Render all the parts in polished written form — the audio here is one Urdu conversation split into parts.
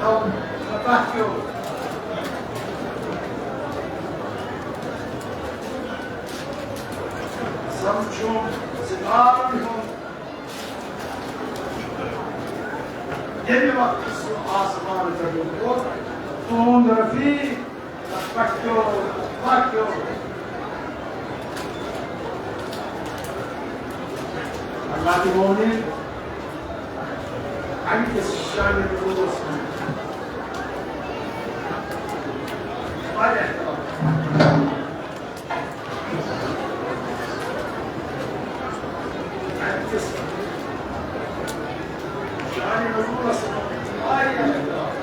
يوم فتحت يوم صمتهم صغارهم يلي وقت آسمان تبوكو تون رفيق فكيو الله تبوني عم تسشان الروس ما يحترم شان الروس ما يحترم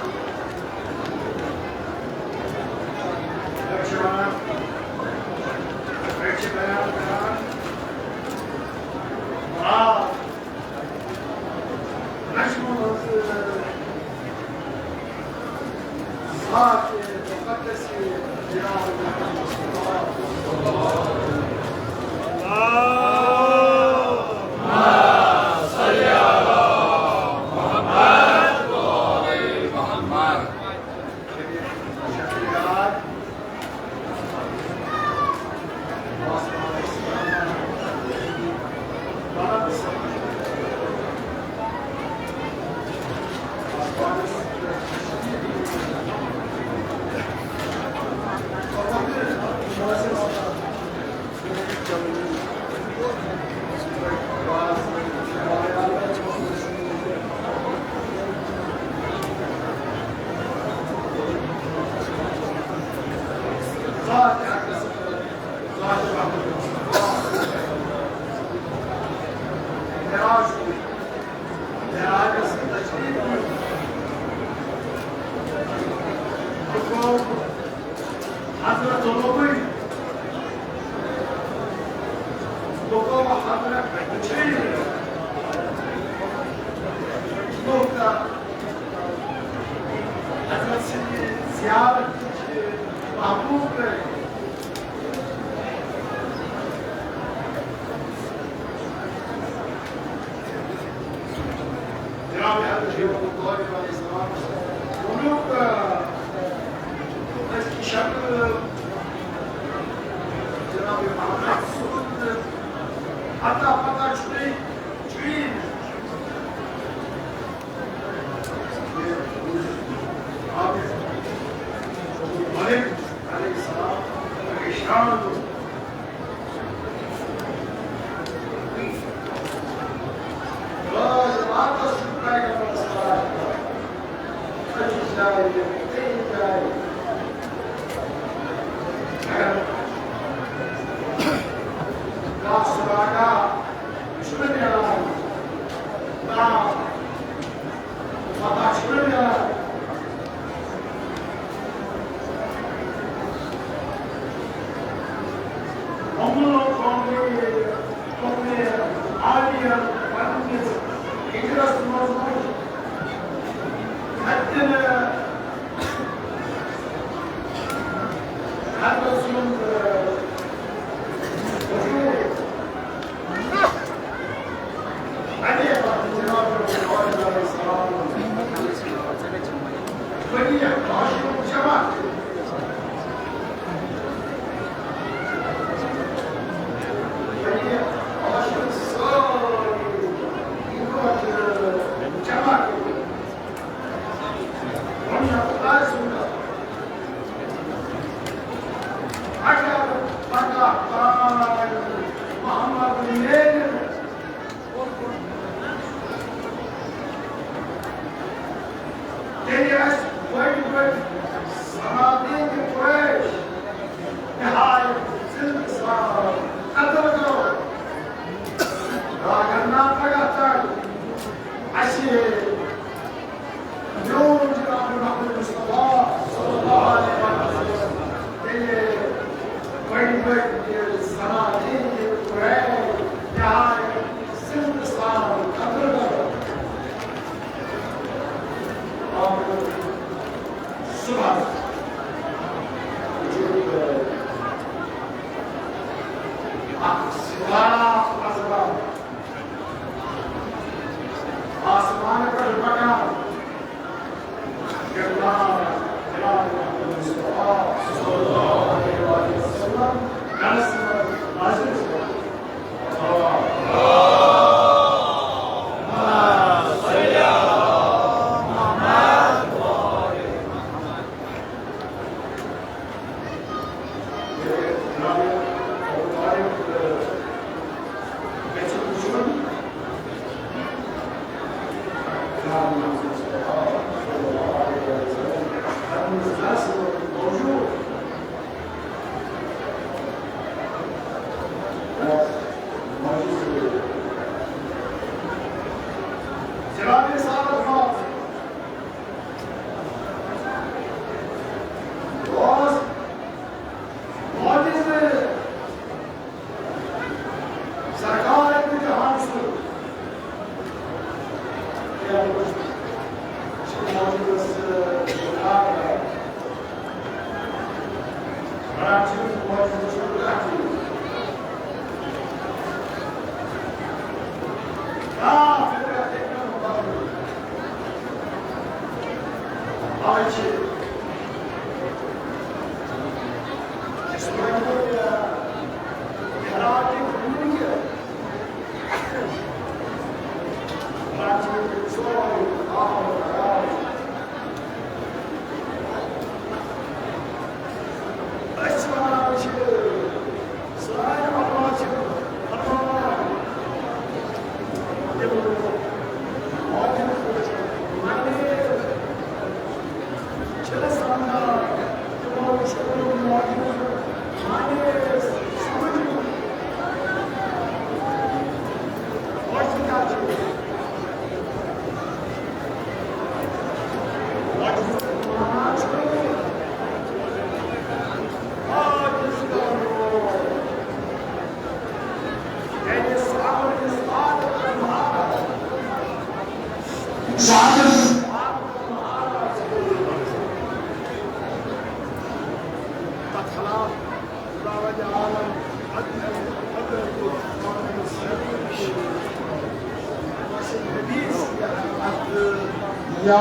یا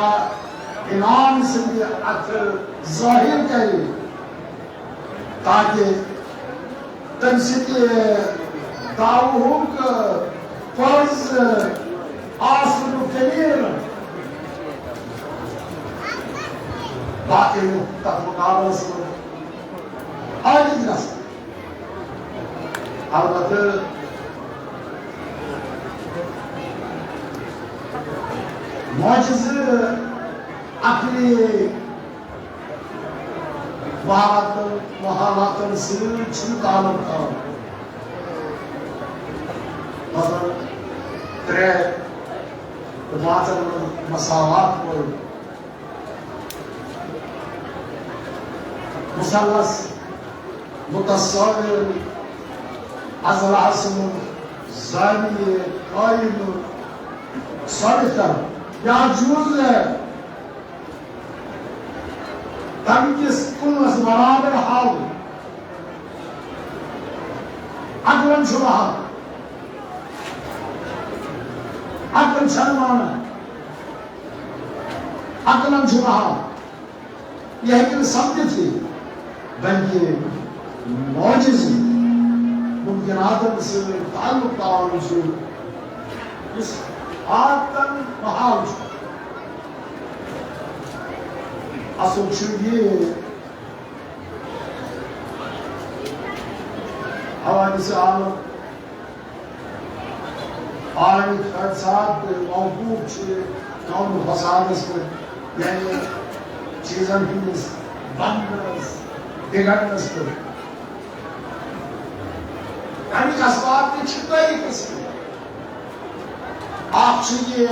انعام سے بھی ظاہر کرے تاکہ تنسیق دعوہم کا فرض آسل و کبیر باقی مقابل سے آگے جلس البتہ معجزہ اپنی محالات سے تعلق تھا مگر ترے مساوات کو مثلث متصور اضلاع زاویہ قائم ثابت یا جوز ہے تم کس کلس برابر حال عقلن شبہ عقل شرمانا عقلن شبہ یہ ہے سمجھ تھی بلکہ معجزی ممکنات سے تعلق تعاون سے اس آتن محال اصل چونکہ حوادث عالم عالمی حادثات موقوف چھے کون فسادس پر یعنی چیزن ہندس بندنس بگڑنس پر یعنی اسباب کی چھتا ہی قسم آپ چاہیے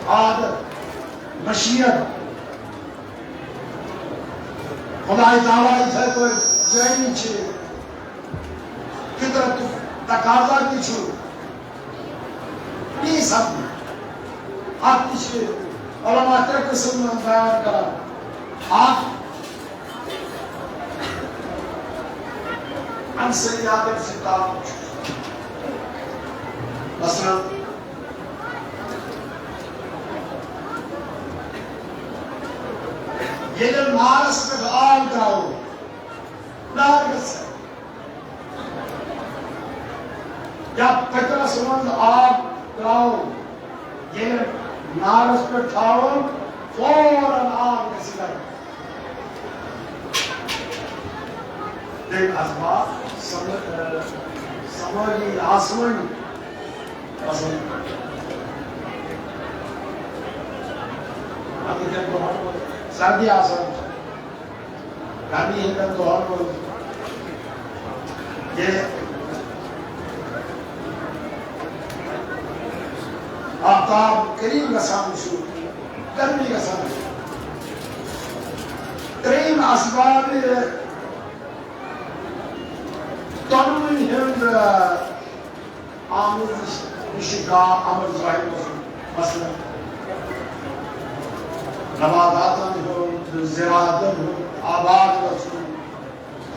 عادت مشیت خدای تعالی ہے تو جائنی چھے فطرت تقاضا کی چھو نہیں سب آپ چھے علماء تر قسم میں بیان کرا آپ ہم سیادت سے تعلق مثلا یہ جو نارس میں آل کراؤ نارس یا پتر سمند آل کراؤ یہ نارس میں ٹھاؤ فوراً آل کسی کر دیکھ اسباب سماجی آسمانی پسند ابھی تک بہت سردی آسان گرمی ہے تو اور یہ آفتاب قریب کا سامنے شروع گرمی کا سامنے ترین اسباب قانونی ہند آموزش نشکا عمل ظاہر مثلا نباتات ہو زراعت ہو آباد رسول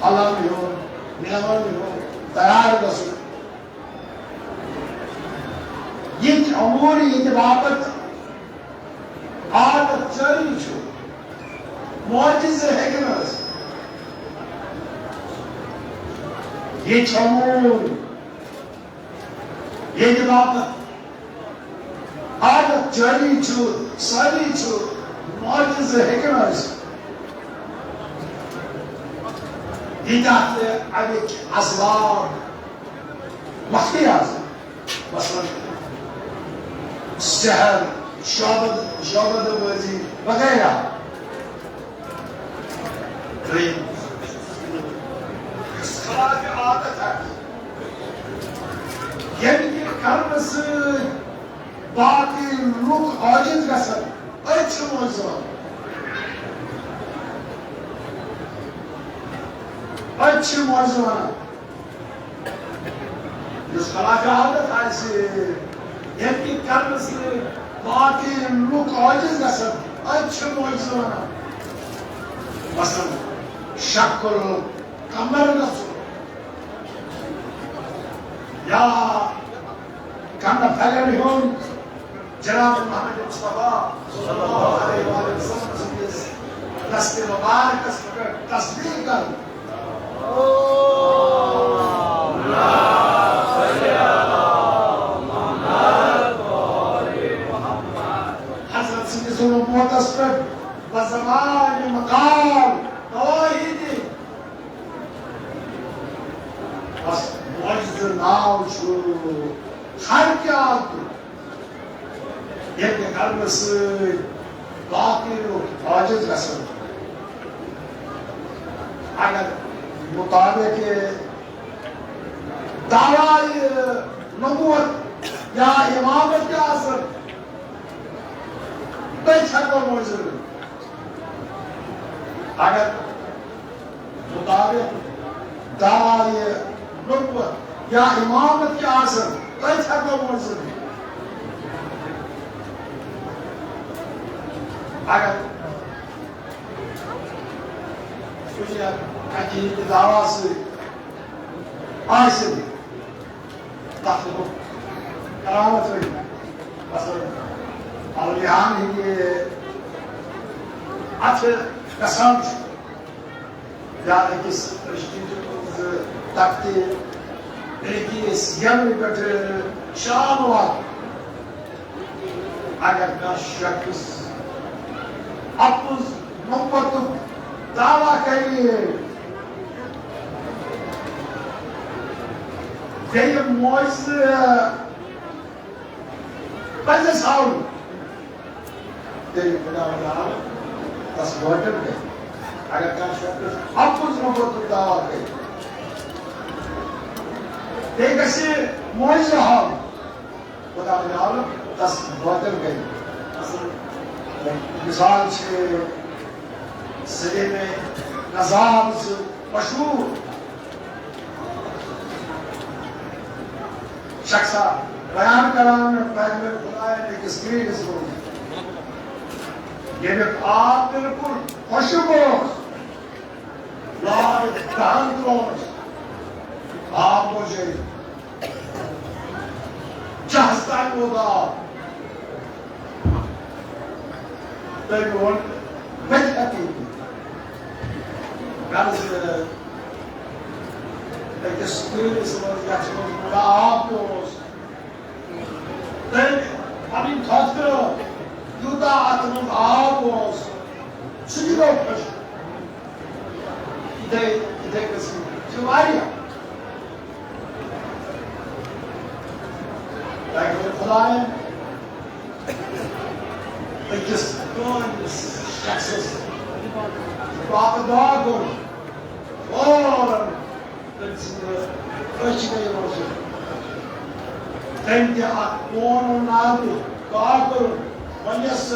علم ہو نعمل ہو تیار رسول یہ اموری اتبابت عادت جاری چھو معجز ہے کہ نہ یہ امور یہ اتبابت عادت جاری چھو ساری چھو معجز ہے کہ نہ یہ جاتے اگر اسباب مخفی آزم مثلا سحر شعبد ورزی وغیرہ اس خلاف عادت ہے یعنی کرنے سے باقی لوگ عاجز گژھن اچھ موضوع اچھ موضوع اس خلاف عادت آئیسی یکی کرنے سے باقی لوگ عاجز گژھن اچھ موضوع مثلا شکل کمر گژھن یا کمر پھیلن ہون جناب محمد مصطفیٰ صلی اللہ علیہ وسلم دست مبارک تصدیق کر حضرت سید موتس پر بزمان مقام گواہی دی بس معجز ناو چھو ہر کیا تو یہ کہ کرنے سے باقی لوگ عاجز گژھن اگر مطابق دعوی نبوت یا امامت کے اثر نہیں چھکو موجود اگر مطابق دعوی نبوت یا امامت کے اثر نہیں چھکو موجود اگر کچھ حقیقی کی دعویٰ سے آئیسے تحقیق کرامت ہوئی مثلا اولیان ہی کے اچھے قسم یا ایکس رشتی تکتی ایکیس یمی کٹ شام ہوا اگر کا شخص اپوز نبوت دعویٰ کریے یہ معجز پنجس آؤ تیری خدا وجہ تس گوٹر گئے اگر کان شکر اپوز نبوت دعویٰ کریے یہ کسی معجز آؤ خدا وجہ تس گوٹر گئے مثال چھے سرے میں نظام سے مشہور شخصا بیان کرانے پہلے خدای نے ایک اسکرین اس کو یہ میں آپ بالکل خوشبوش لائے دہن کلوش آپ مجھے جہستان ہوگا تیون بچ حقیقی غرض ایک اسکرین اس وقت یکشمت بولا آپ دوست تیون ہمیں خاطر یوتا اتمن آپ دوست سجلو پش ادھے کسی جواریا لیکن خدا ہے ایکس گونس شخص باپ دعا کن اور اچھ گئی روشن تنکہ اکون و نابو دعا کن ونیس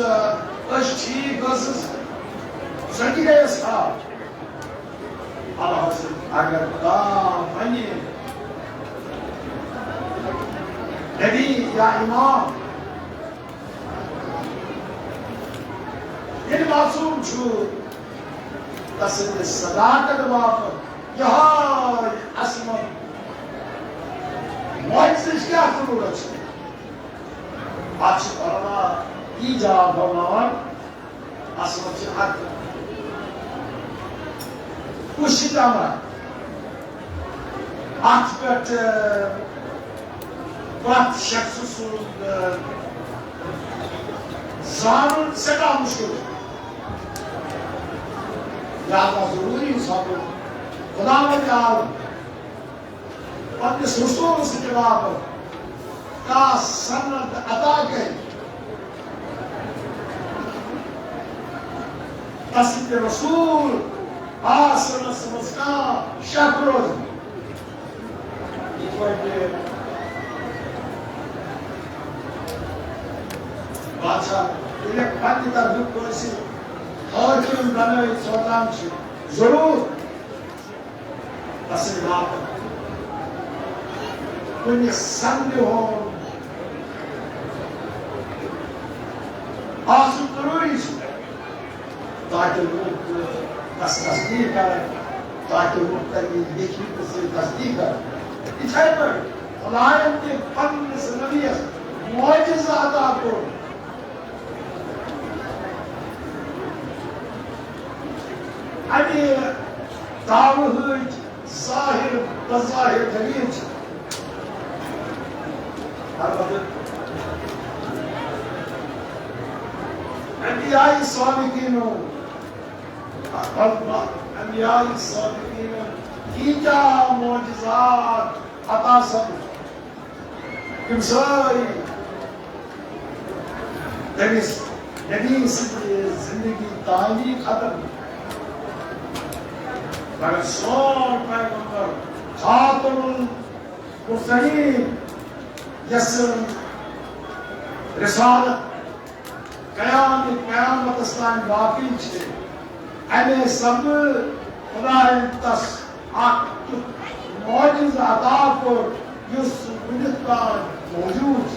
اچھ ٹھیک گسس سکی گئی اس کا اللہ حسن اگر خدا ونی نبی یا امام یہ معصوم چھو تصدیق صداقت واپر یہاں عصمت معجزش کیا ضرورت ہے Açık arada icab falan asılçı hakkı. Bu şidama atbet bat şahsusun zanın se kalmış olur. Yalnız ضروری انسان کو خدا نے یاد اپنے رسول سے جواب کا سند ادا کریں تصدیق رسول آسن سمسکا شکروز بادشاہ ایک پنجی در دکھ کوئی حاکم بنای سلطان شد ضرور تصدیق آقا کنی سندی ہون آسن ضروری شد تاکہ لوگ تصدیق کریں تاکہ لوگ ترین دیکھی سے تصدیق کریں اتھائی پر خدایت کے فن سے نبی معجزہ عطا کو امی دعوہج ظاہر بظاہر دلیل چھے انبیاء صادقینوں انبیاء صادقینوں کیجا معجزات عطا سب کمسائی تمیز نبی سے زندگی تعلیق ختم مگر سون پیغمبر خاتم المرسلین یسر رسالت قیامت اسلام باقی چھے امی سب خدای تس آکت معجز عطا پر یس ونکار موجود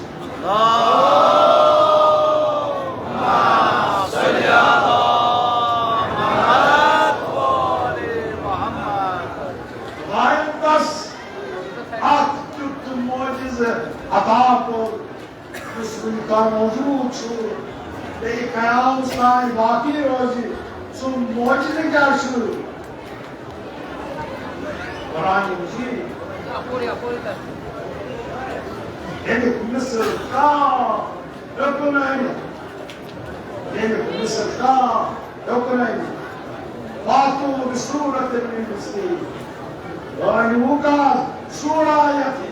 عطا کو جسم کا موجود چھو لیکن قیام سائیں باقی روزی سن موجود کیا شروع قرآن مجید لیکن مصر کا رکنائن لیکن مصر کا رکنائن فاتو بصورت من مسلم وانہو کا سورہ آیت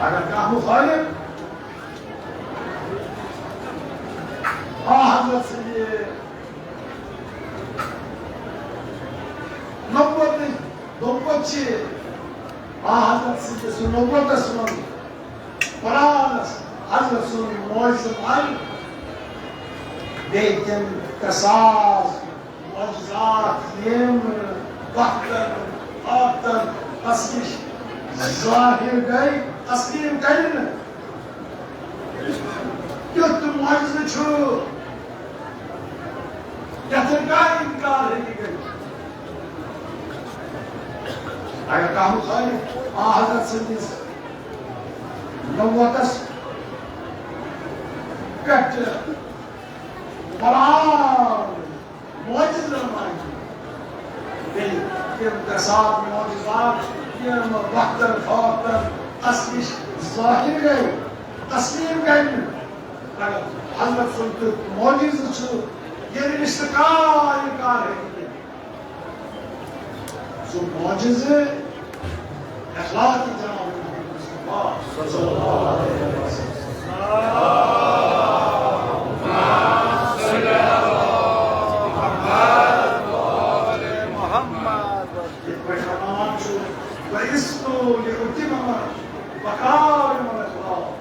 اگر کہا مخالف حضرت سے یہ نوبت چھے حضرت سے یہ نوبت سنن قرآن حضرت سے معجزت آئی لیکن قصاص معجزات یم وقتاً آتاً تصویش ظاہر گئی تسلیم کرن یت معجزہ چھو یتر کا انکار ہے کہ اگر کہو خالی حضرت سندیس نوتس کٹ قرآن معجزہ مانگی لیکن قصاب معجزات یم وقتر فاقتر تصویش ظاہر گئی تسلیم گئی حضرت سنت موجز چھو یہ رشتہ کا انکار ہے سو موجز اخلاقی جناب مصطفیٰ صلی اللہ علیہ وسلم وَإِسْتُ لِأُتِمَمَ مَكَارِمَ الْأَخْلَاقِ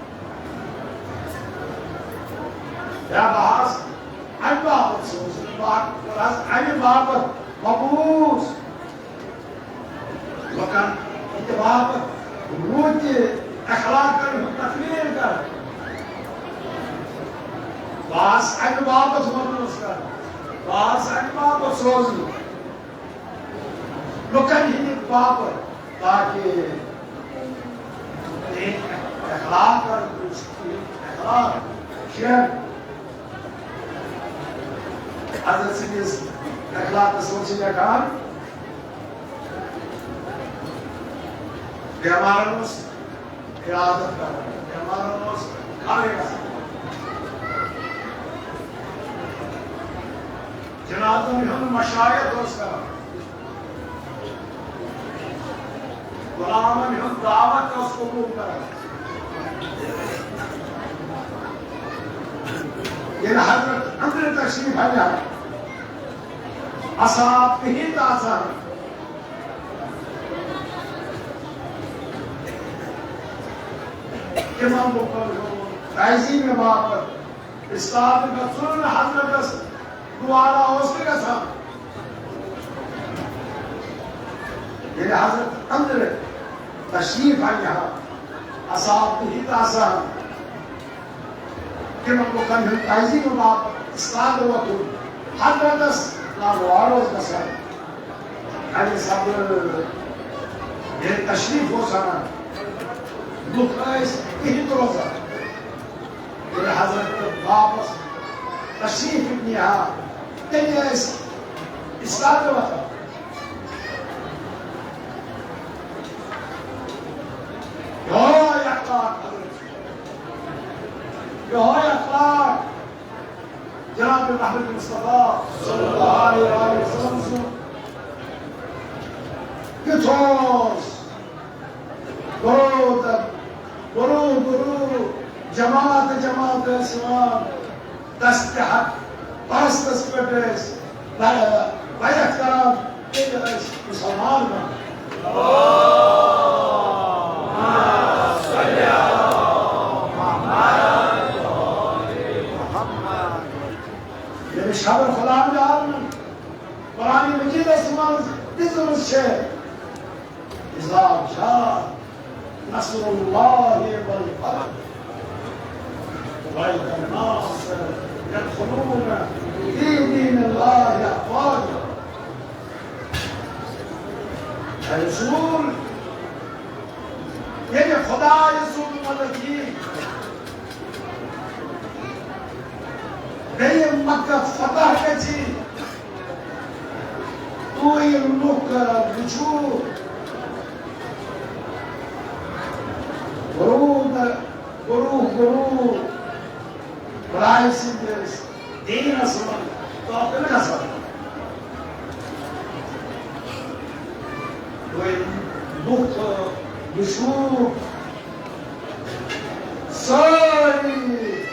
یا بحث عن بابت سوزن عن بابت مبوس وكان اتبابت روت اخلاق تقریر کر باس عن بابت مبوس کر باس عن بابت سوزن لکن ہی بابت تاکہ ایک اخلاق اور دوسری اخلاق شیئر حضرت سیدیس اخلاق سوچی کہا بیمارنوس ارادت کر بیمارنوس کھانے کا جنازوں میں ہم مشایت دوست کا غلاموں میں ہم دعوت کا اس کو قبول کرا یہ حضرت اندر تشریف ہے جائے اصحاب ہی تاثر امام بکر تعزیم میں باپر استاد کا سنن حضرت دوارا ہوستے کا تھا یہ حضرت اندر تشریف ہے یہاں اصحاب ہی تاثر امام بکر تعزیم میں باپر استاد وقت حضرت ناروارو مثلا يعني صبر التشريف وصلنا بخايس إيه دروزة إلى حضرة واپس تشريف ابنها تاني إسلام وقت يا أخلاق يا أخلاق جناب محمد المصطفى صلى الله عليه وسلم يتوز برو جماعت اسلام تستحق پرست پرس احترام مسلمان شبر خدا جان قرآن مجید اسمان نزل الشيء إذا جاء نصر الله والفتح رأيت الناس يدخلون في دين الله أفواجا الرسول يعني خدا رسول مددی بين مكة فتح كتي توي الملوك بجوه غروب براي سيدرس دين أصلا طاقل أصلا توي الملوك بجوه صاري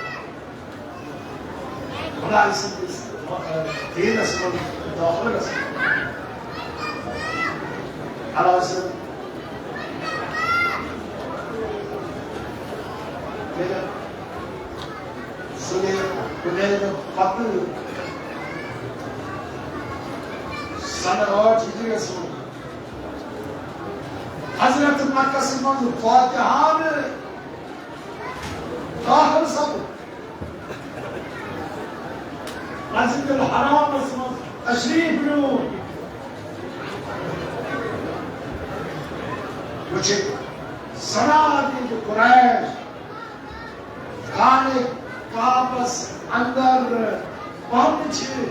براي سيدرس دين أصلا طاقل أصلا على أصلا سنة بنينا فقر سنة اور چیزیں رسول حضرت مکہ سے منظور فاتحہ میں داخل سب مسجد الحرام میں تشریف لو مجھے سنا دی جو قریش خانه واپس اندر پہنچے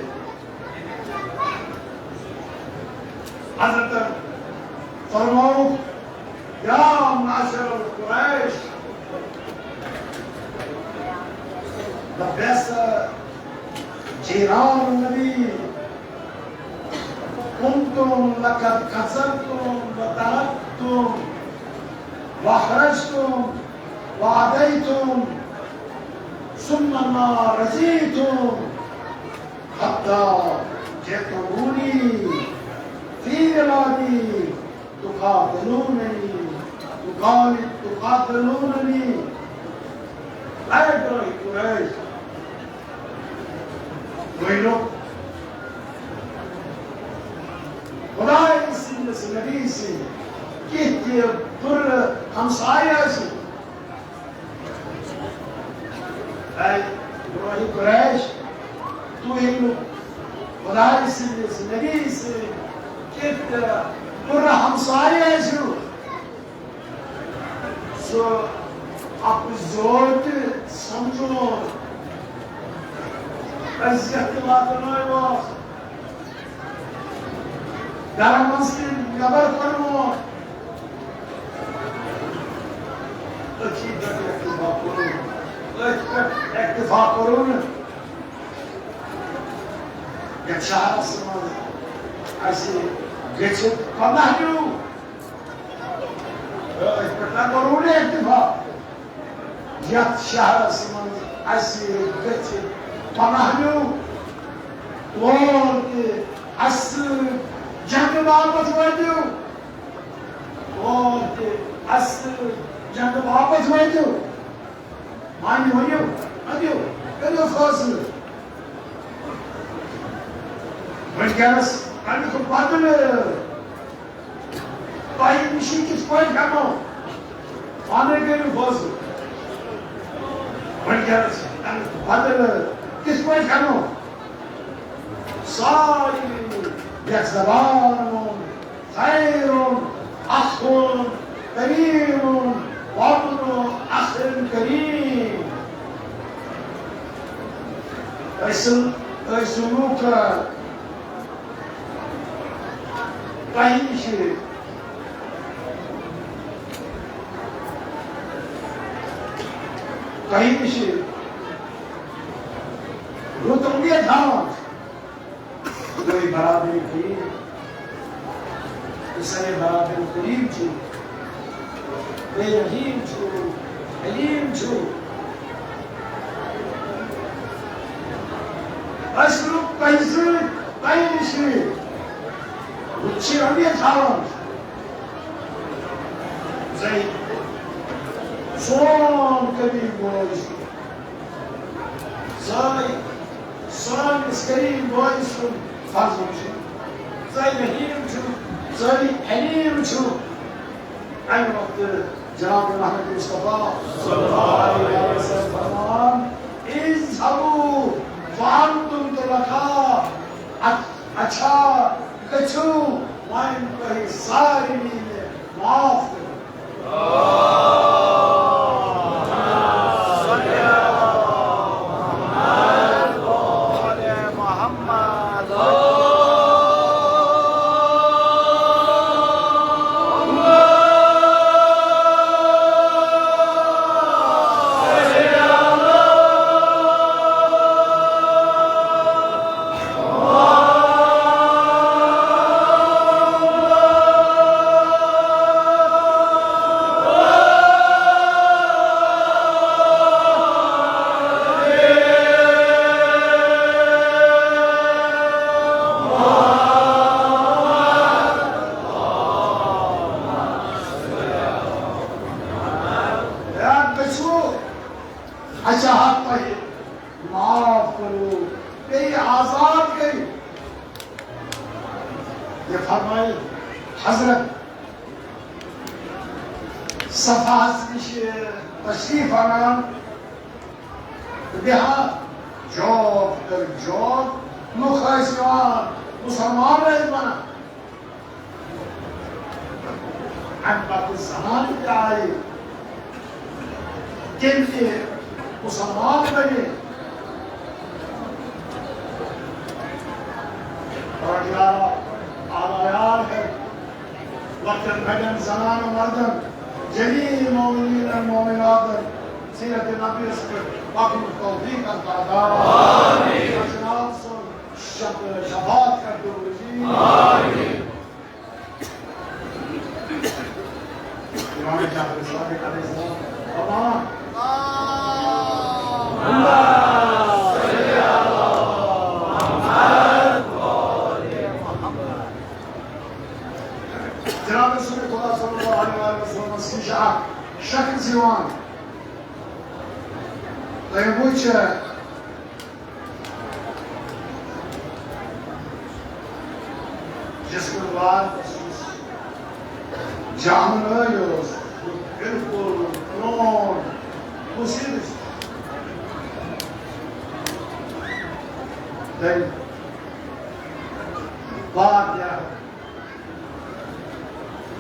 حضرت فرماؤ یا معاشر القریش لبیس جیران النبی کنتم لقد کذبتم وترکتم واخرجتم وعديتم ثم ما رزيتم حتى جئتموني في بلادي تقاتلونني لا يدري قريش ويلو خدای سے نبی سے کہتے پر ہمسایہ سے اے قریش تو ہی خدای سے نبی سے کہتے پر ہمسایہ سے سو اپنے زور تہ سمجھون عزت واتنائیوس گھر منٛز تہِ نٮ۪بر کڑوون أتھی پٮ۪ٹھ اکتفا کرو أتھۍ پٮ۪ٹھ اکتفا کرو نہٕ یتھ شہرس منٛز اَسہِ گٔژھِتھ 15 نیوٗ أتھۍ پٮ۪ٹھ نہ کرو نہٕ اکتفا یتھ شہرس منٛز اَسہِ گٔژھِتھ 15 نیوٗ اور تہِ اَسہِ سۭتۍ جنگہٕ باپتھ وٲتِو اور تہِ اَسہِ سۭتۍ جنگہٕ باپتھ وٲتِو مانہِ ؤنِو أنِو کٔرِو فٲصلہٕ وٕنکٮ۪نس اَمیُک بدلہٕ تۄہہِ نِش کِتھ پٲٹھۍ ہٮ۪مو پانَے کٔرِو فٲصلہٕ وٕنکٮ۪نس اَمیُک بدلہٕ کِتھ پٲٹھۍ ہٮ۪مو سارے یتھ زبان ہُنٛد خیرٌ اخٌ کریٖمٌ وابنُ اخٍ کریٖم أسۍ لوٗکھ تۄہہِ نِش رُت اُمید تھاوان تُہۍ برابری قریٖب تُہۍ سٲنۍ برابری قریٖب چھِو تُہۍ رحیٖم چھِو حلیٖم چھِو أسۍ لوٗکھ تۄہہِ سۭتۍ تۄہہِ نِش رُت چھِ اُمید تھاوان تُہۍ سون قریٖب بوے چھِو سٲنِس قریٖب بوے سُنٛد فرضُن چھُ تُہۍ رحیٖم چھِو تُہۍ حلیٖم چھِو اَمہِ وقتہٕ جناب محمد مصطفیٰ صلی اللہ علیہ وسلم فرمان اذهبوا فأنتم طلقاء اچھا گژھِو وۄنۍ تۄہہِ سارنٕے معاف کٔرِو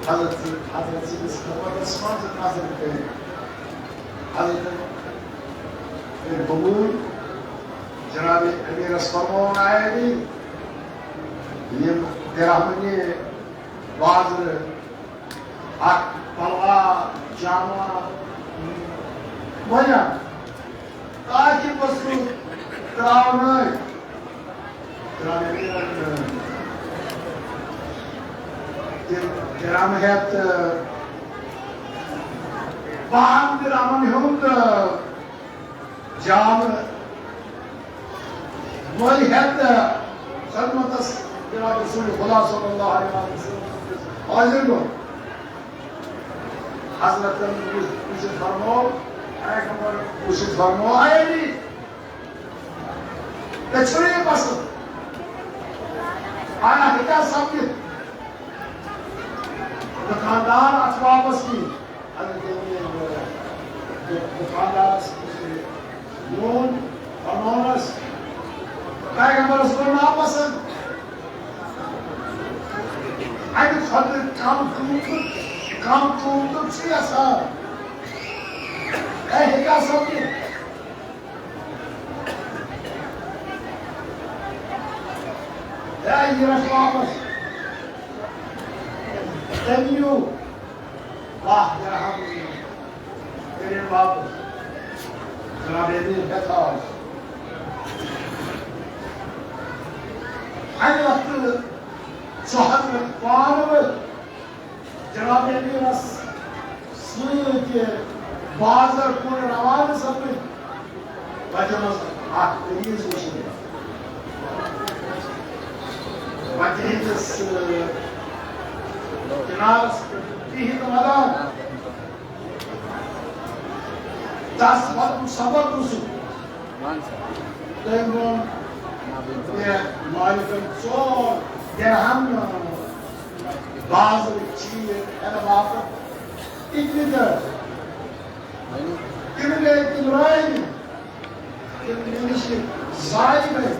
حضرت سیدی خدمت اسمان سے نازل کریں حضرت قبول جناب امیر اسفرمون آئے دی یہ درہمنی واضر حق پلوا جامعہ وجہ تاکہ بسو تراؤنائی جناب امیر درہمہت باہم درہمن ہند جام وہی حد خدمت جناب رسول خدا صلی اللہ علیہ وسلم حاضر کو حضرت پوشت فرمو پوشت فرمو آئے نہیں تچھوڑی پسند آیا ہکا سمجھ دکاندار اسباب کی دکاندار نون اور نونس پیغمبر اس کو ناپسند اگر خود کام تو چی اثر اے ہکا سمجھ اے یہ رش واپس تنیو واہ درہم میرے واپس جناب امیر بتاج این وقت حضرت پانوت جناب امیر سوی بازر کن روان سمجھ وجمز تنیز وشنی وجہیز جناب فيه رمضان das وقت سبب رسول تنگون مالک الصور درهم بازر چیئے انا باقر اتنی در کملے اتنرائی کملے نشی زائی میں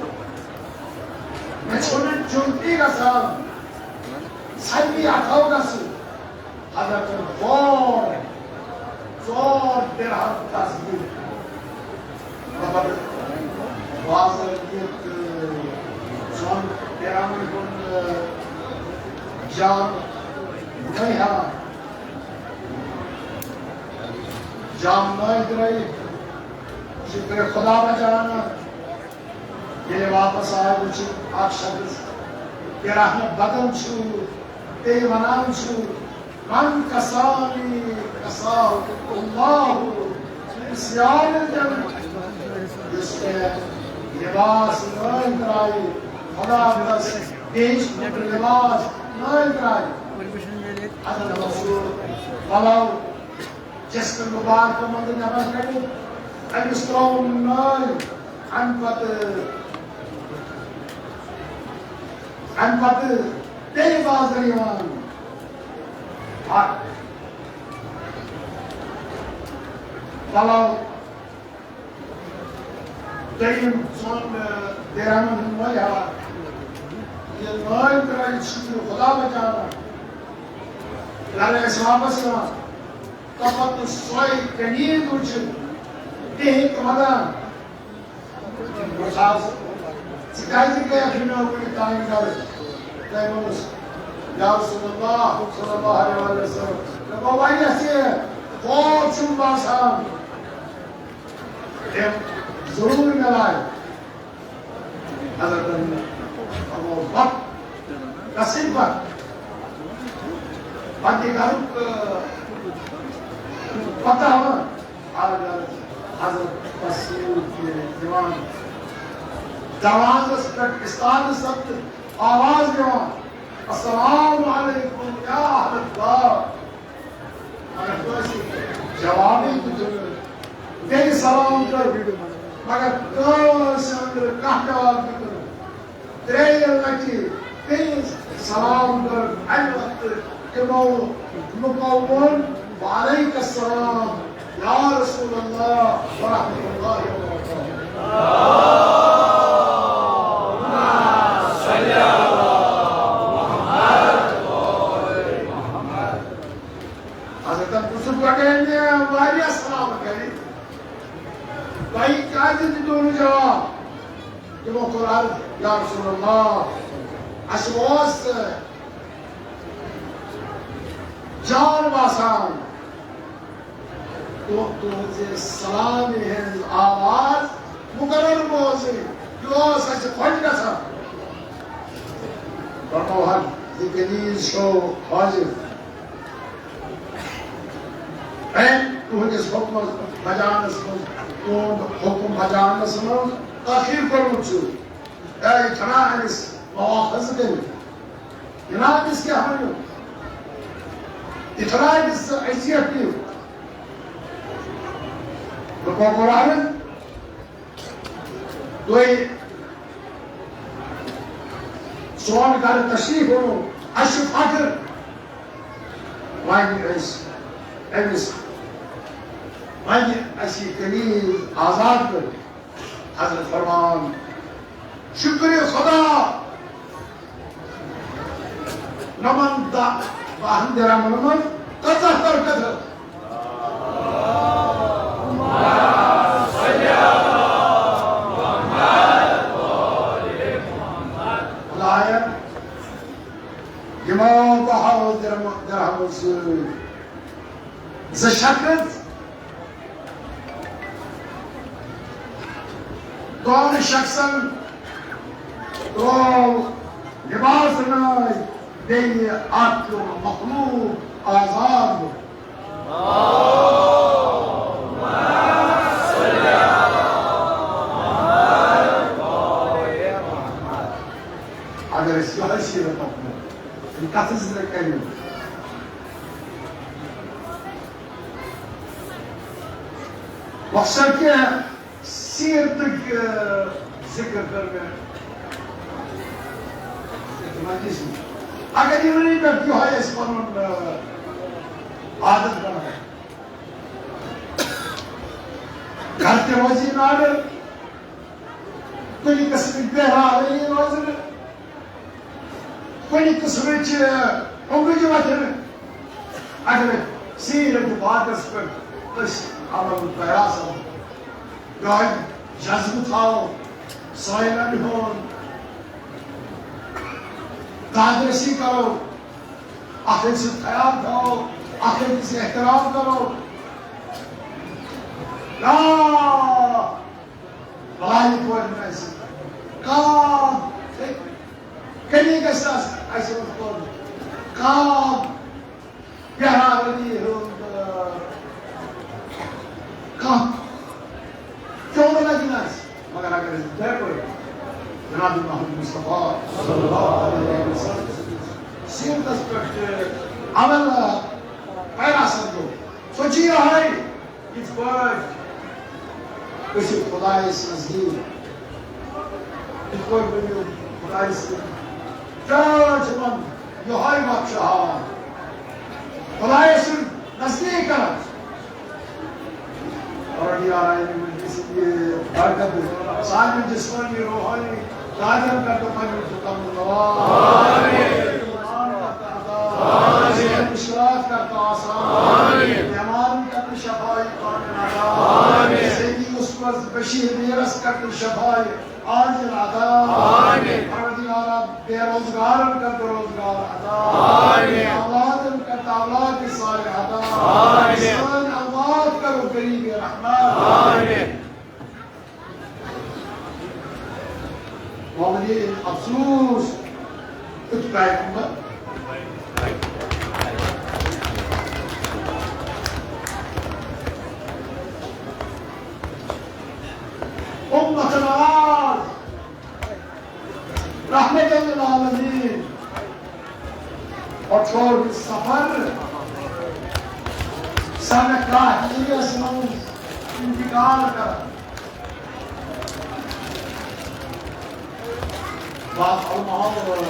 میں چھوڑن چونتی کا سال سنی آتاو کا سال حضرت الفور زور درهم تصدیق ربط واضحیت زون درهم کن جان نہیں ہے جان نہیں درائی شکر خدا بجانا یہ واپس آئے کچھ آج شخص درهم بدن چھو دیوانان چھو من کسانی کساو اللہ اسیان الجنة جس کے لباس نہیں درائی خدا بس دیش پر لباس نہیں درائی حضرت رسول بلاو جس کے مبارک مندر نبس کریں اگسترون نہیں انفت تیری باز ریوان بلاو دیم سون دیرامن ہمائی ہوا یہ نوائن کرائی شکر خدا بچانا لارے اسلام اسلام تفت سوئی کنید اچھل ایک مدان بخاص سکائی سے گیا کھینا ہوئی تائیں کر دیمونس یا رسول اللہ صلی اللہ علیہ وسلم لبا بھائی ایسے خوب چون باسان ضرور ملائے حضرت ابو بکر قسم پر باقی گھر پتہ ہوا حضرت رسول کی دیوان جواز تک استاد سب آواز دیوان السلام علیکم یا اہل الدار جوابی تیری سلام کر مگر کون سے اندر کہا جواب کرو تیری اللہ کی تیری سلام کر این وقت کہ مقومون وعلیک السلام یا رسول اللہ ورحمت اللہ وبرکاتہ ما اشواس جان باسان تو سلامی ہند آواز مقرر موزی جو سچ خوش گسا فرموہر ذکریز شو حاضر این تہندس حکم بجانس من تہند حکم بجانس من تاخیر کرمت چھو اتنا انس مواخذ کرو اتنا انس کیا ہمیں اتنا انس عزیت دیو رکو قرآن دوئی سوان کار تشریف ہونو اشرف خاطر وائنی امس وائنی اسی کنیز آزاد کر حضرت فرمان شکر خدا نمن دا باہن دیرا منمن قطع کر قطع امام بحاول درهم السوري إذا شكت كون شخصا طول لباسنا بين عقل مخلوق آزاد اگر اس کو ہر شيء بتقول القصص الكريم وخشن کہ سیرتک ذکر کرنے اگر یہ نہیں کرتی ہے اس پر عادت بنا ہے گھر کے روزی نہ کوئی قسم بہرا رہی روزی کوئی قسم عمر جو بات ہے اگر سیرت بات اس پر اس عمل پیاس ہو گاہی جذب تھاو سائلن ہون دادرسی کرو آخر سے خیال کرو آخر سے احترام کرو لا بلائی کوئی نہیں ایسی کام کنی کا ساس ایسے مطلب کام پیارا ولی کام کیوں نہ لگنا ہے مگر اگر اس در کوئی جناب محمد مصطفیٰ صلی اللہ علیہ وسلم سیر دست عمل پیرا سمجھو سوچی رہا ہے اس پر کسی خدای سے نزدیک اس پر خدای سے جاج من یہائی بخشہا خدای سے نزدیک کرنا اور یہ آرائی مجلس یہ برکت سانی جسمانی روحانی دائم کا دفعی ختم اللہ ایمان کرتا آدھا اشراف کرتا آسان ایمان کرتا شفائی قانن آدھا سیدی اس پر بشیر بیرس کرتا شفائی آجل آدھا اردی آرہ بے روزگارن کرتا روزگار آدھا اولادن کرتا اولاد کی سارے آدھا اسمان اولاد کرو قریب رحمان والله افسوس اتباعكم أمة العراق رحمة للعالمين وطور السفر سنة كاهية سنو انتقال کر بعض المحاضر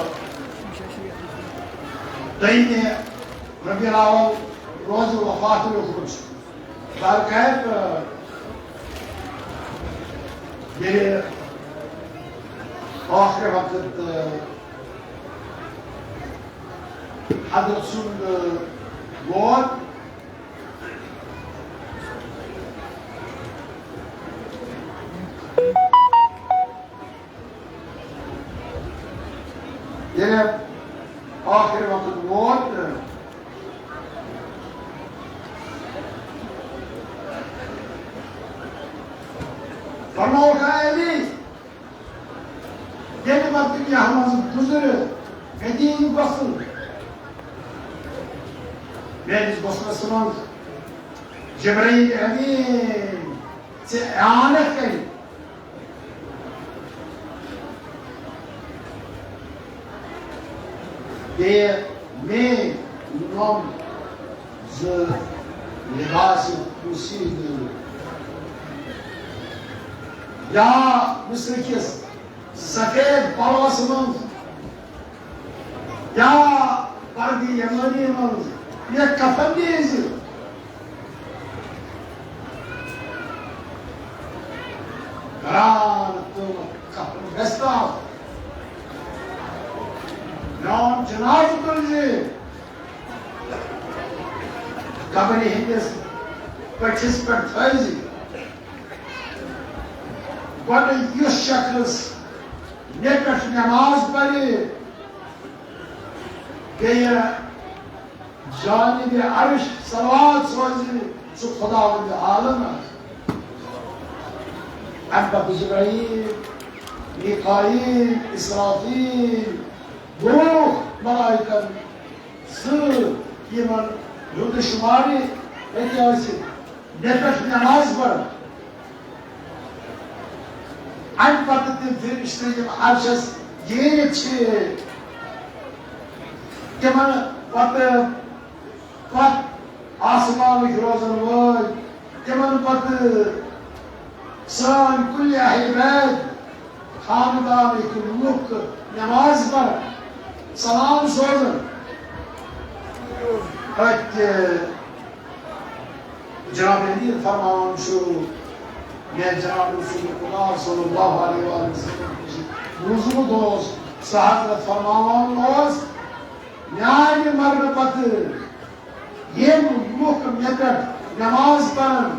دين ربيع الأول روز الوفاة يخرج قال كيف یہ آخر وقت حضرت سن گوھر یعنی آخر وقت ووت فرماؤ کہ علی یعنی وقت دنیا ہم گزر مدین گسن میانس گسنس من جبرائیل امین سے اعانت کری کہ میں نام ز لباس پوشید یا مصر کس سفید پلوس من یا پردی یمانی من یہ کفن دیز گران تو کفن بستا نام جناز تلجی کبری ہندس پچھس پر تھائزی گوڑ یس شخص نیکش نماز پڑھی کہ جانب عرش صلوات سوزی سو خداوند عالم ابا جبرائیل میکائیل اسرافیل روح ملائکہ یمن رود شماری ایتیاسی نیکش نماز پڑھ ان پتہ تم فرشتے یم عرشس یہ چھ تمن پتہ آسمان روزن وول تمن پتہ سان کل اہل بیت خاندان لوک نماز پڑھ سلام سوزن جناب امیر فرمان شو میں جناب رسول خدا صلی اللہ علیہ وسلم موضوع دوست صحابت فرمان دوست میانی مرن پتہ یہ لوک میکٹ نماز پڑھن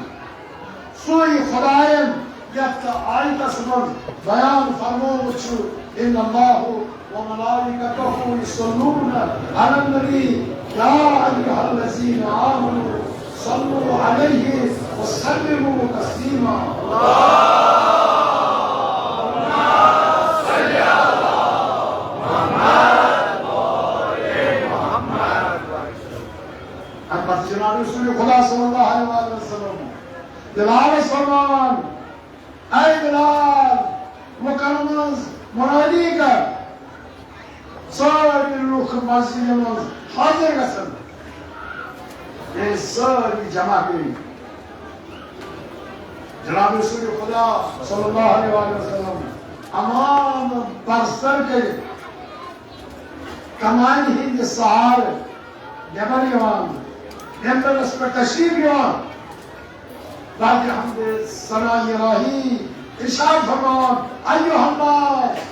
سوئی خدائن یفت آیت سمن بیان فرمون چھو ان اللہ و ملائکتہ یصلون علی النبی یا ایھا الذین آمنوا صلوا علیہ وسلموا تسلیما جناب رسول خدا صلی اللہ علیہ وسلم بلال فرمان اے بلال مکرم منادی کر ساری لوگ مسجد میں حاضر گژھن یہ ساری جمع کری جناب رسول خدا صلی اللہ علیہ وسلم امام برسر کے کمانی ہند سہار نبر یوان نمبرس پر تشریف یوان باقی حمد ثناء الہی ارشاد فرمان ایھا الناس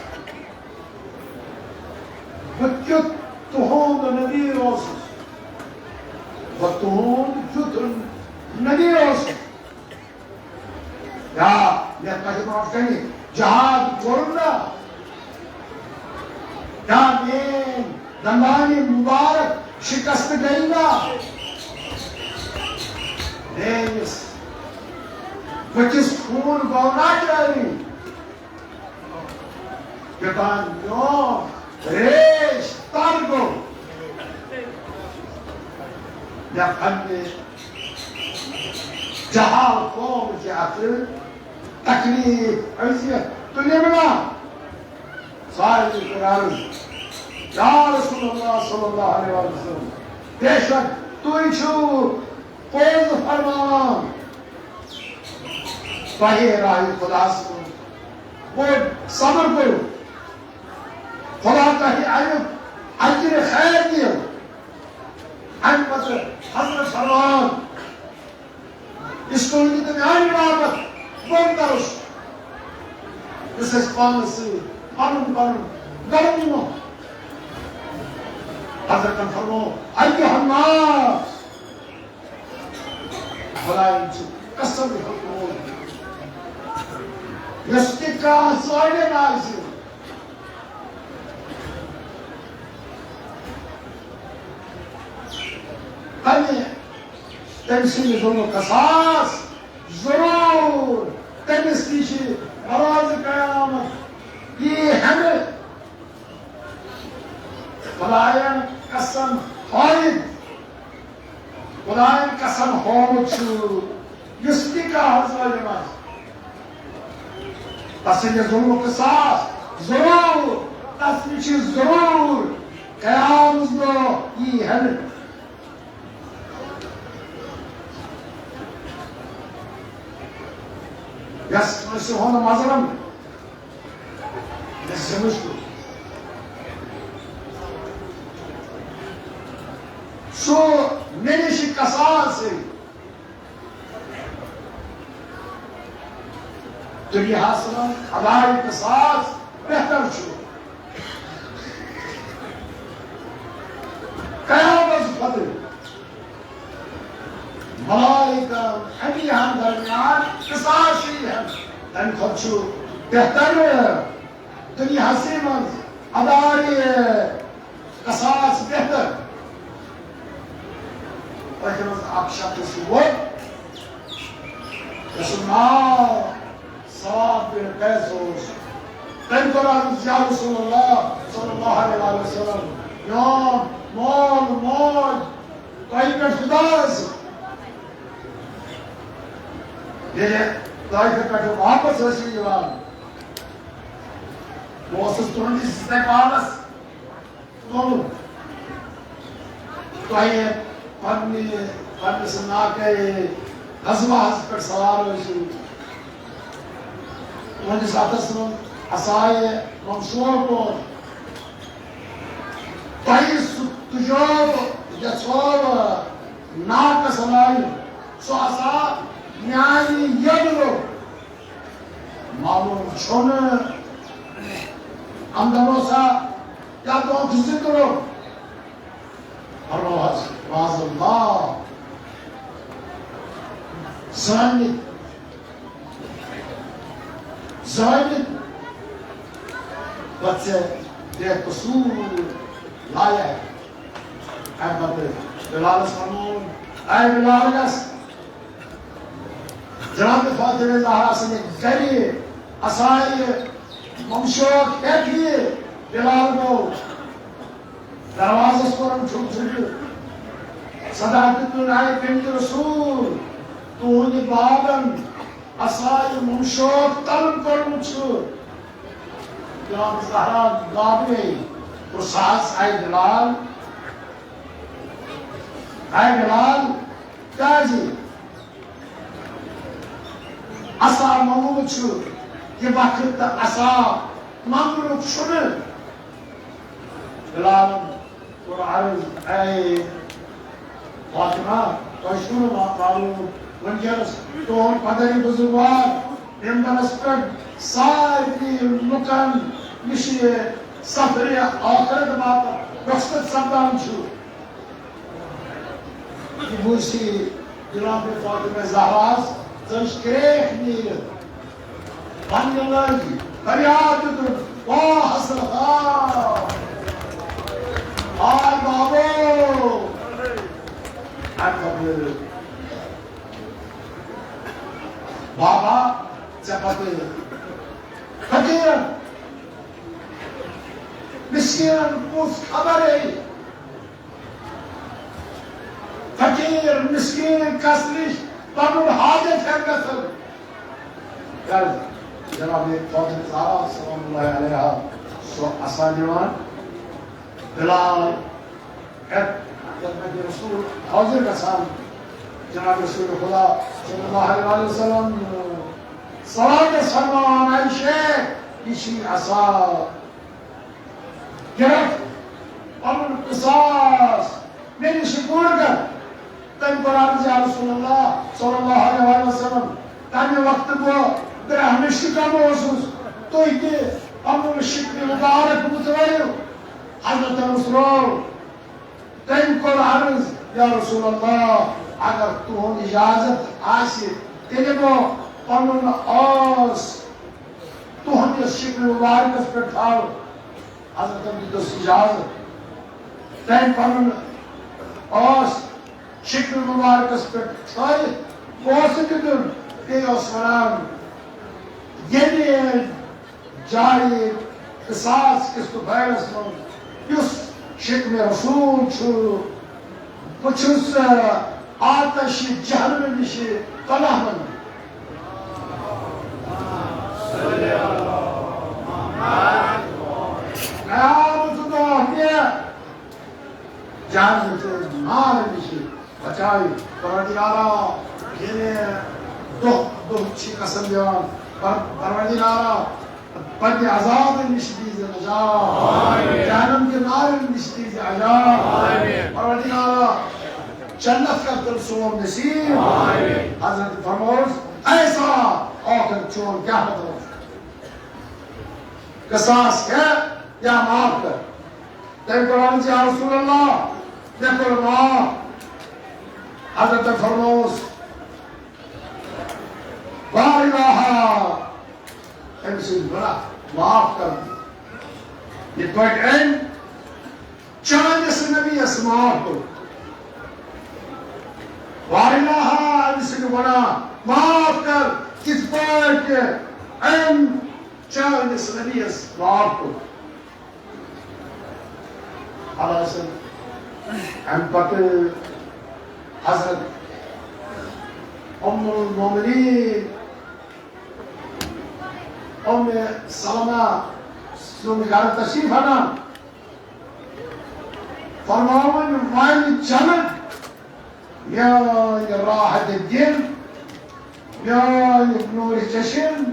بکیت تہند نبی اوسس و تہند کیت نبی اوسس یا یہ تجربہ کنی جہاد کرنا یا مین دندانی مبارک شکست گئینا نیس بچس خون گونا چاہیے کتان نیون ریش تارگو یا خلق جہال قوم کی آخر تکلیف عزیت تو نہیں ملا ساری قرآن یا رسول اللہ صلی اللہ علیہ وسلم بے شک تو ہی چھو فیض فرمان وہی راہی خدا سے وہ صبر کرو خدا کا ہی عیب اجر خیر دیو حکمت حضرت فرمان اس کو انہی دمیانی بابت بندرش اس اسپان سے پرن گرمی میں حضرت فرمان ایھا الناس خدا انچو قسم حکمون یستی کا سوائے نائزی بنے تمسی ظلم قصاص ضرور تمس نش براز قیامت یہ ہمیں خدائن قسم خالد خدائن قسم ہومت اس نکاح ظالم تس ظلم قصاص ضرور تس نش ضرور قیامت دہ یہ ہمیں یس کنسی ہون مظلم یس مشکل سو منش قصاص دنیا سن ادائی قصاص بہتر چھو قیامت فتح ملائکہ ہمی ہم درمیان قصاصی ہیں تن خودشو بہتر دنیا من ادائی قصاص بہتر لیکن اک شخص وہ اس نام سعد بن قیس تم کو یا رسول اللہ صلی اللہ علیہ وسلم یوم مول کوئی پہ فداس میرے طائفہ پہ واپس حسین جوان وہ اسس ترنی سستے پانس تولو کوئی پنی سناکے غزوہ حس پر سوار ہوئی انہوں ساتھ سنوں اسائے منصور کو کوئی تجوب یسوب ناک سلائی سو اسا نیائی یدلو معلوم چھوڑ اندروں سا یا تو کسی کرو الروحس واز اللہ زانت بچے یہ قصور لایا ہے احمد بلال سلمان اے بلال گس جناب فاطمہ زہرا سے گری اسائی ممشوق ایک بلال کو دروازہ سورم چھوٹ صداقت اللہ بنت رسول تو ہنی بابن اسائی ممشوق طلب کرن چھو جناب زہرا گابی پرساس اے بلال کیا جی اسا ممنوع چھو یہ وقت اسا ممنوع چھو بلال اور عرض اے فاطمہ تشکر معلوم ونجرس تون قدری بزرگوار امبرس پر ساری لکن مشی سفری آخرت بات رخصت سبدان چھو یہ بوسی جناب فاطمہ زہراز زنش کریخ نیر بنی لگی فریاد دن واہ حسن خواه آئی بابو اکبر بابا چپتے فقیر مسکین پوس خبر ہے فقیر مسکین کسلش پنن حاجت ہے کسل جناب فاطمہ زہرا سلام اللہ علیہ سو اسانیوان بلال خدمت رسول حاضر کسان جناب رسول خدا صلی اللہ علیہ وسلم صلاة سلمان عائشہ کسی عصا گرفت پنن قصاص میری شکور کر تم قرآن یا رسول اللہ صلی اللہ علیہ وسلم تمہیں وقت کو برہم شکم محسوس تو ہی کہ پنن شکر مبارک متوائیو حضرت رسول تم قرآن یا رسول اللہ اگر تہن اجازت آسی تیلے کو پنن آس تہن شکر مبارکس پر تھاو حضرت دس اجازت تم پنن آس شکل مبارکس پر چھائے بوسہ دن بیٚیہِ اوس وَنان ییٚمہِ جایہِ قصاص کِس دُپہرس منٛز یُس شکم رسول چھُ بہٕ چھُس آتش جہنم نِش پناہ منٛگان قیامت دۄہ مےٚ جہنم تہٕ نار نِش بچائی پروردگارا یعنی دۄہ چھِ قسم دِوان پروردگارا پننہِ عذاب نِش دیٖزِ نجات جہنم کہِ نار نِش دیٖزِ عذاب پروردگارا جنت کر تم سون نصیب حضرت فرموز ایسا آخر چون کیا مطلب قصاص ہے یا معاف کر تم قرآن یا رسول اللہ میں قرآن حضرت فرموز بارگاہا امسن بڑا معاف کر یہ توٹ این چاندس نبی اسماء کو وارناها امسن بڑا معاف کر کس پاک این چاندس نبی اسماء کو اللہ حسن ام پتہ حضرت ام المومنین ام سلمہ سن گھر تشریف آنا فرماون وائل جنت میانی راحت دل میانی نور چشم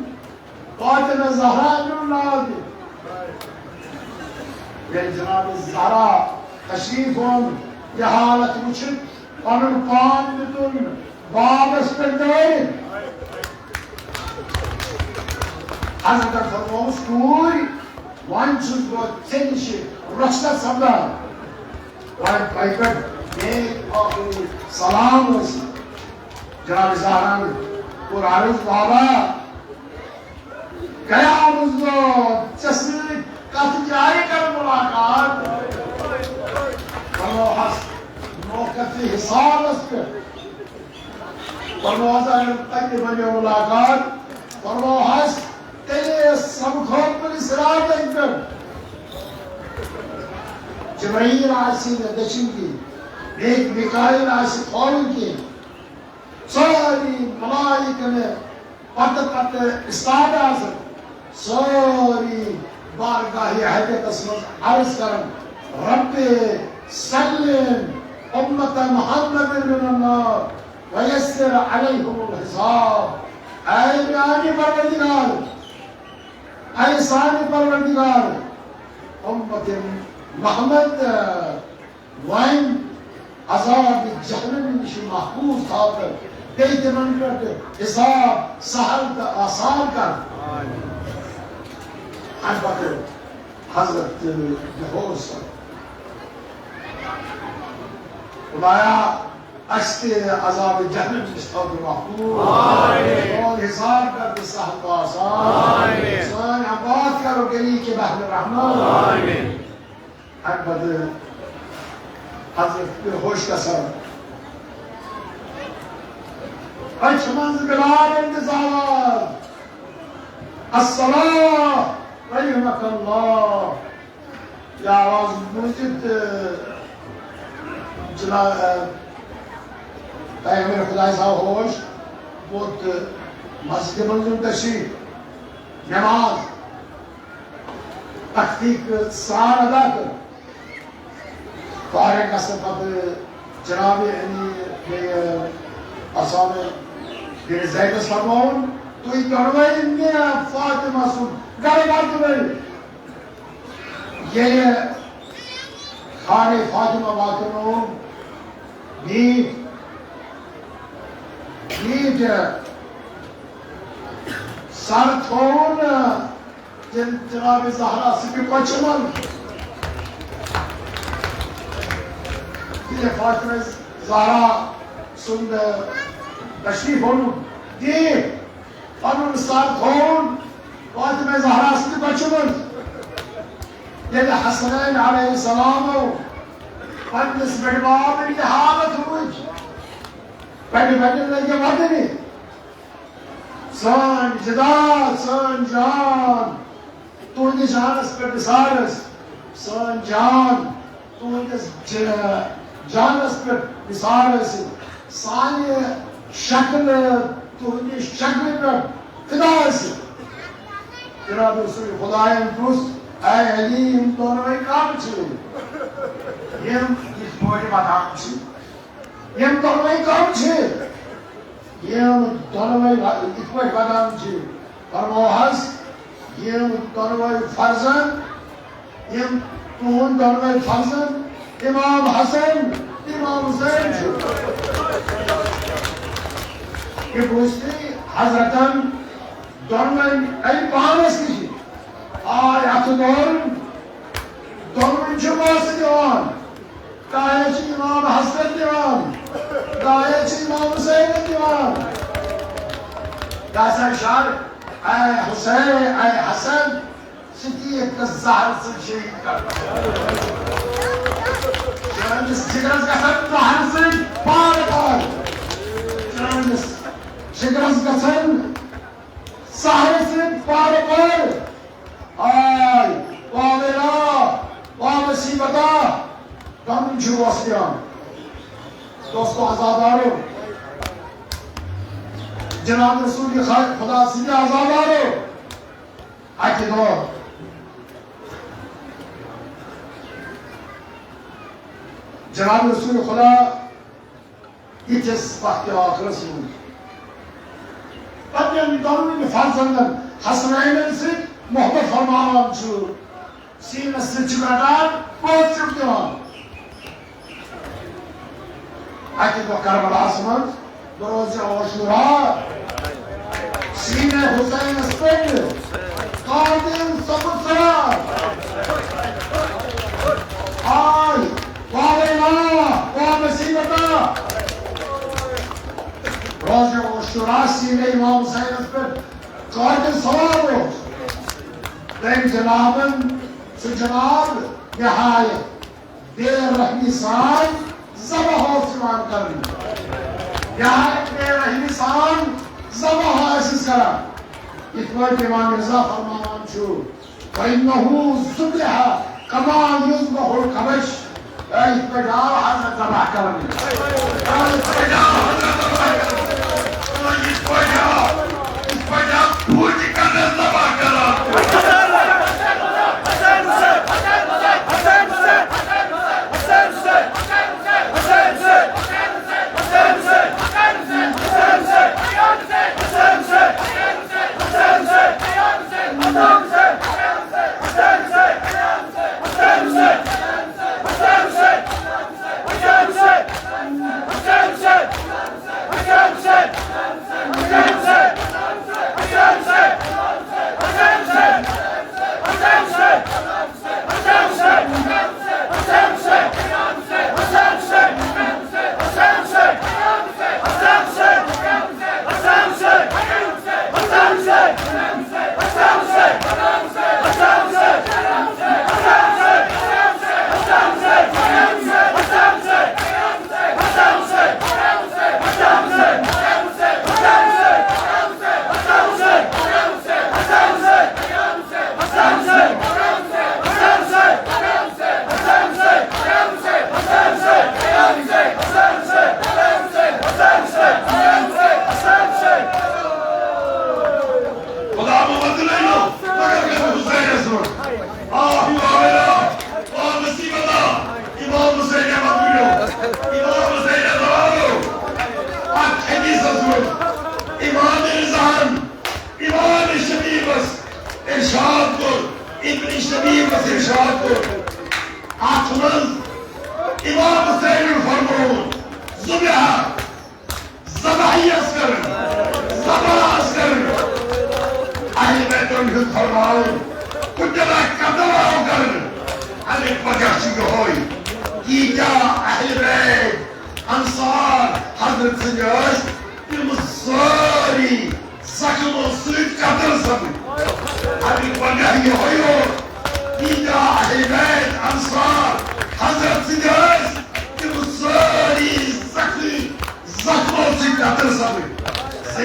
فاطمہ زہرا ناد یعنی جناب زہرا تشریف ہون یہ حالت وچھت پنن پان دتن بابس پر دائن حضرت فرموس کوئی وان چھس بہت ژےٚ رخصت سپدان وان تۄہہِ پٮ۪ٹھ میٲنۍ آخری سلام ٲسۍ جناب زہرا کوٚر عرض بابا قیامت دۄہ ژےٚ سۭتۍ کتھ جایہِ کرٕ مُلاقات فرموہس موقعہ حسابس پٮ۪ٹھ فرموہس اگر تتہِ بنیو مُلاقات فرموہس تیلے سمکھوت پنس راتن پٮ۪ٹھ جبرائیل آسی نہٕ دٔچھِنۍ کِنۍ بیٚیہِ میکائیل آسہِ کھولُن کِہیٖنۍ سٲری ملائکہٕ پتہٕ استاد آسان سٲری بارگاہِ حیبتس منٛز عرض کران رب سلم امت محمد من النار ویسر علیہم الحساب اے میانی پروردگار اے سانی پروردگار امت محمد وائن عذاب جہنم نش محفوظ تھا کر بیٚیہِ تِمن پٮ۪ٹھ حساب سہل تہٕ آسان کر امہِ پتہٕ حضرت بہوش خدایا اسہِ تہِ عذاب جہنم نش تھاو تہٕ محفوظ سون حساب کر تہٕ سہل تہٕ آسان سٲنۍ آباد کرو گلی کے بحر رحمان امہِ پتہٕ حضرت بہوش گژھان أچھ منٛز بلال انتظار الصلاة رحمك الله یہ آواز بوٗزِتھ جناب پیغمبر خدا صاحب ہوش ووت مسجد منظور تشریف نماز تحقیق سان ادا کر فارغ گژھنہٕ پتہٕ جناب اصحاب بن زیدس فرماوُن تُہۍ کڑوٲیِو مےٚ فاطمہ سُنٛد گرٕ واتنٲوِتھ ییٚلہِ خانہ فاطمہ واتنووُن نیٖٹ سر تھوٚوُن جناب زہرا سٕنٛدِ کۄچھہِ منٛز ییٚلہِ فاطمہ زہرا سُنٛد تشریف اونُن دِ پنُن سر تھوٚوُن فاطمہ زہرا سٕنٛدِ کۄچھہِ منٛز ییٚلہِ حسنین علیہ السلامو پننِس بٔڑِ بابٕنۍ یہِ حالت وٕچھ پہلے لگے وطنی سان جداد سان جان تہندس جانس پہ نثارس سان جان تہندس جانس پہ نثارس سانہ شکل تہندس شکل پہ فدا جناب رسول خداین پرس اے علیم دونوے کم یم اس پوری ودان یم دونوے کم یم دونوے اس پوری ودان فرمو حس یم دونوے فرزن یم تہند دونوے فرزن امام حسن امام حسین یہ بوزتی حضرتن دونوے ای پانس نشی آئی ات دونوے جمعہ دیوان دائے امام حسن دیوان دائے امام حسین دیوان دائے شار اے حسین اے حسن صدیق الزہر سے شہید کر جانس جگرس گسن زہر سے پار کر جانس جگرس گسن زہر سے پار کر آئی واویلا وامصیبتا غم وسیان دوستو آزادارو جناب رسول خدا سیدھے آزادارو اکی دور جناب رسول خدا یہ جس وقت آخر رسول پتہ دونوں فرزندن حسنین سے محبت فرمان چھو سینس سے چکران بہت چک دیوان اکی دو کربلا سمت بروز عاشورا سینہ حسین اسپنڈ قادم سبت سرار آئی واویلا وامصیبتا روز عاشورا سینہ امام حسین اسپنڈ قادم سوار روز تم جنابن سے جناب نہایت دیر رحمی سان زبہ ہو سمان کرنی نہایت دیر رحمی سان زبہ ہو ایسیس کرا اتوار امام رضا فرمان چھو فَإِنَّهُ زُبْلِحَ كَمَا يُزْبَحُ الْقَبَشِ اتوار حضرت زبہ کرنی اتوار پوچی کرنے زبہ کرنی حضرت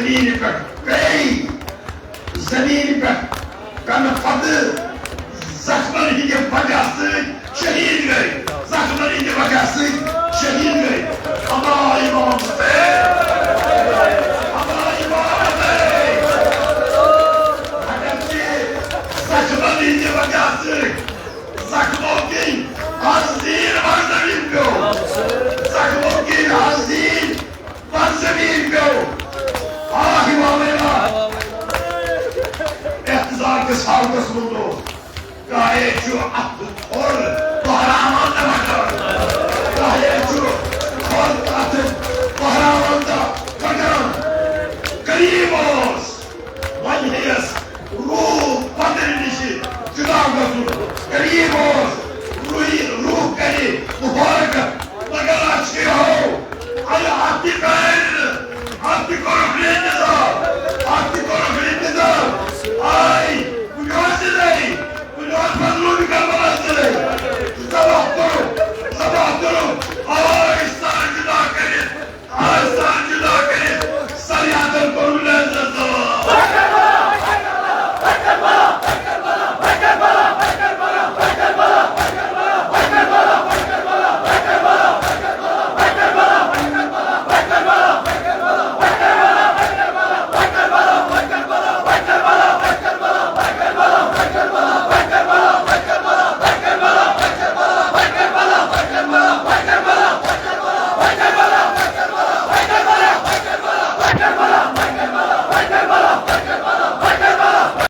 زمین پہ